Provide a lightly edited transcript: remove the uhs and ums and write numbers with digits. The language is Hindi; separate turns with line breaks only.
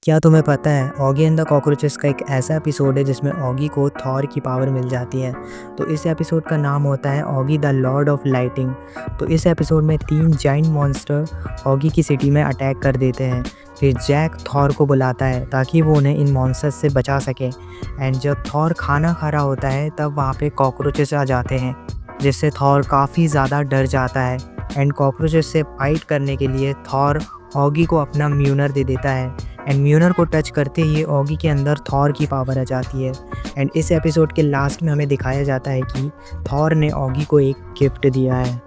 क्या तुम्हें पता है ऑगी एंड द कॉकरोचेस का एक ऐसा एपिसोड है जिसमें ऑगी को थॉर की पावर मिल जाती है। तो इस एपिसोड का नाम होता है Oggy the Lord of lighting. तो इस एपिसोड में 3 जाइंट मॉन्स्टर ऑगी की सिटी में अटैक कर देते हैं। फिर जैक थॉर को बुलाता है ताकि वो उन्हें इन मॉन्स्टर्स से बचा सके। एंड जब थॉर खाना खा रहा होता है तब वहाँ पे कॉकरोचेस आ जाते हैं, जिससे थॉर काफ़ी ज़्यादा डर जाता है। एंड कॉकरोचेस से फाइट करने के लिए थॉर ऑगी को अपना म्यूनर दे देता है। एंड म्यूनर को टच करते ही ऑगी के अंदर थॉर की पावर आ जाती है। एंड इस एपिसोड के लास्ट में हमें दिखाया जाता है कि थॉर ने ऑगी को एक गिफ्ट दिया है।